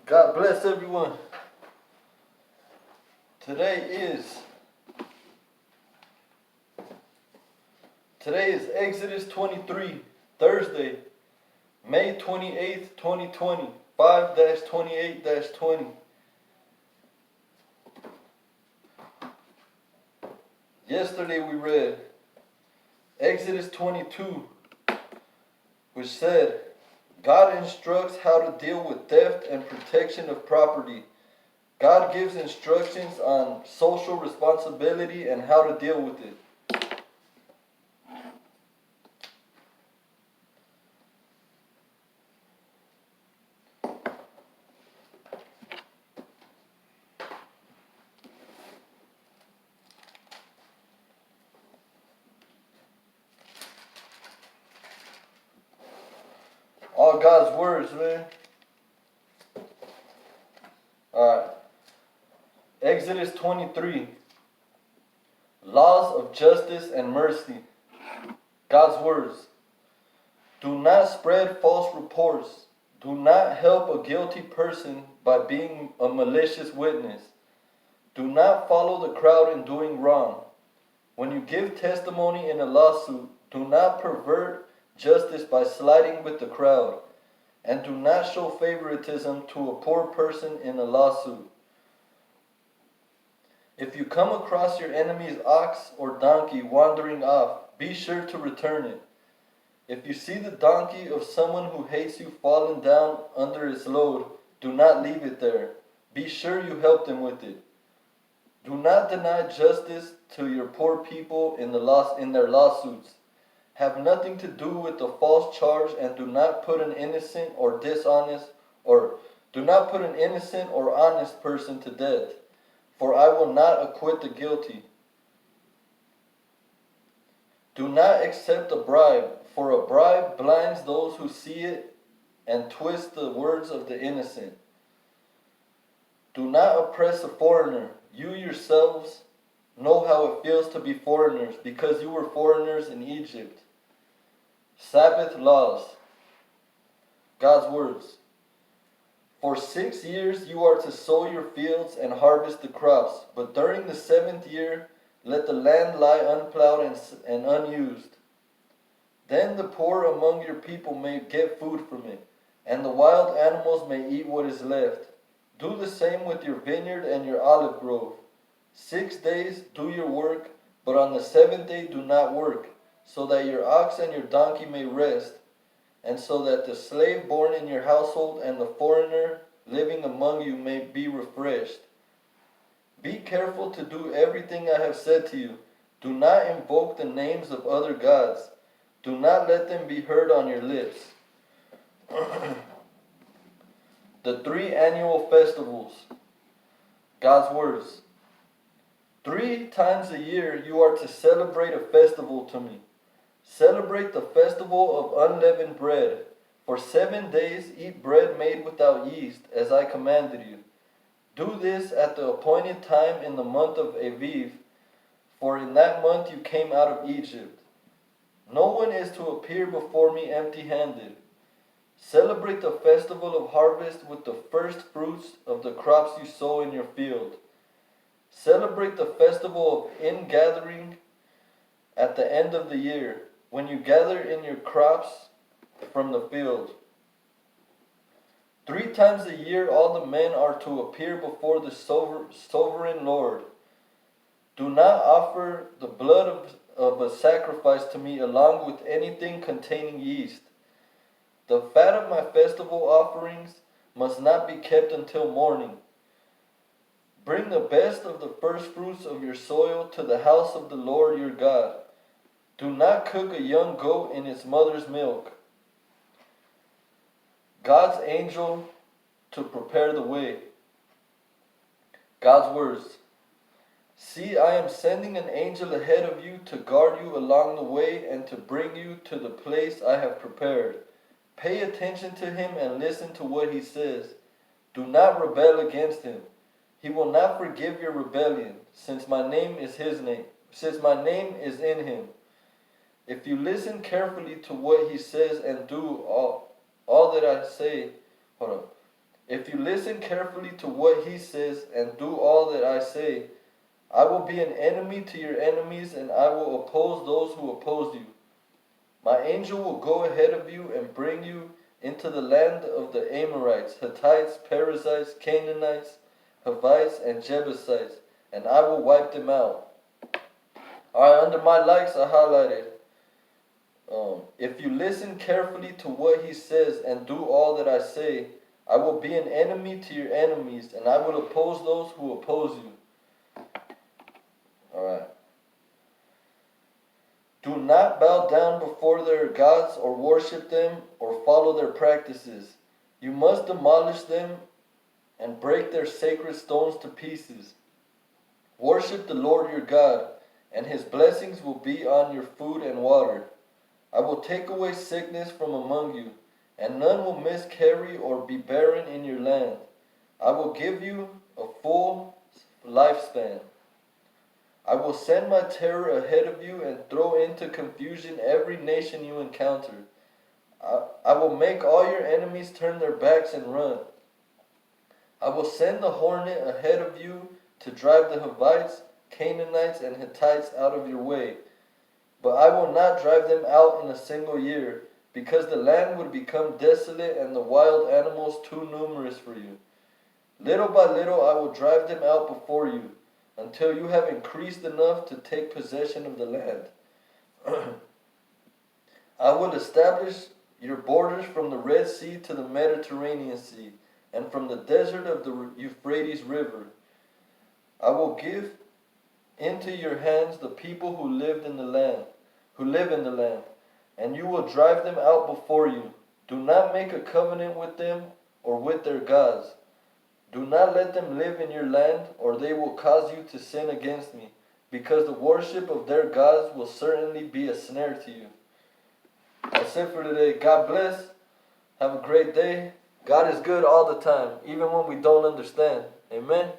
God bless everyone. Today is Exodus 23, Thursday, May 28th, 2020, 5-28-20. Yesterday we read Exodus 22, which said, God instructs how to deal with theft and protection of property. God gives instructions on social responsibility and how to deal with it. All God's words, man. Alright. Exodus 23. Laws of justice and mercy. God's words. Do not spread false reports. Do not help a guilty person by being a malicious witness. Do not follow the crowd in doing wrong. When you give testimony in a lawsuit, do not pervert justice by sliding with the crowd, and do not show favoritism to a poor person in a lawsuit. If you come across your enemy's ox or donkey wandering off, be sure to return it. If you see the donkey of someone who hates you falling down under its load, do not leave it there. Be sure you help them with it. Do not deny justice to your poor people in their lawsuits. Have nothing to do with the false charge, and do not put an innocent or honest person to death, for I will not acquit the guilty. Do not accept a bribe, for a bribe blinds those who see it and twists the words of the innocent. Do not oppress a foreigner. You yourselves know how it feels to be foreigners, because you were foreigners in Egypt. Sabbath laws. God's words. For 6 years you are to sow your fields and harvest the crops, but during the 7th year let the land lie unplowed and unused. Then the poor among your people may get food from it, and the wild animals may eat what is left. Do the same with your vineyard and your olive grove. 6 days do your work, but on the 7th day do not work, so that your ox and your donkey may rest, and so that the slave born in your household and the foreigner living among you may be refreshed. Be careful to do everything I have said to you. Do not invoke the names of other gods. Do not let them be heard on your lips. The 3 annual festivals. God's words. 3 times a year you are to celebrate a festival to me. Celebrate the festival of unleavened bread. For 7 days eat bread made without yeast, as I commanded you. Do this at the appointed time in the month of Aviv, for in that month you came out of Egypt. No one is to appear before me empty-handed. Celebrate the festival of harvest with the first fruits of the crops you sow in your field. Celebrate the festival of ingathering at the end of the year, when you gather in your crops from the field. 3 times a year all the men are to appear before the sovereign Lord. Do not offer the blood of a sacrifice to me along with anything containing yeast. The fat of my festival offerings must not be kept until morning. Bring the best of the first fruits of your soil to the house of the Lord your God. Do not cook a young goat in its mother's milk. God's angel to prepare the way. God's words. See, I am sending an angel ahead of you to guard you along the way and to bring you to the place I have prepared. Pay attention to him and listen to what he says. Do not rebel against him. He will not forgive your rebellion, since my name is in him. If you listen carefully to what he says and do all that I say, If you listen carefully to what he says and do all that I say, I will be an enemy to your enemies, and I will oppose those who oppose you. My angel will go ahead of you and bring you into the land of the Amorites, Hittites, Perizzites, Canaanites, Hivites, and Jebusites, and I will wipe them out. Alright, under my likes, I highlighted, if you listen carefully to what he says and do all that I say, I will be an enemy to your enemies, and I will oppose those who oppose you. Alright. Do not bow down before their gods or worship them or follow their practices. You must demolish them and break their sacred stones to pieces. Worship the Lord your God, and his blessings will be on your food and water. I will take away sickness from among you, and none will miscarry or be barren in your land. I will give you a full lifespan. I will send my terror ahead of you and throw into confusion every nation you encounter. I will make all your enemies turn their backs and run. I will send the hornet ahead of you to drive the Hivites, Canaanites, and Hittites out of your way. But I will not drive them out in a single year, because the land would become desolate and the wild animals too numerous for you. Little by little I will drive them out before you, until you have increased enough to take possession of the land. I will establish your borders from the Red Sea to the Mediterranean Sea, and from the desert of the Euphrates River. I will give into your hands the people who live in the land, and you will drive them out before you. Do not make a covenant with them or with their gods. Do not let them live in your land, or they will cause you to sin against me, because the worship of their gods will certainly be a snare to you. That's it for today. God bless. Have a great day. God is good all the time, even when we don't understand. Amen.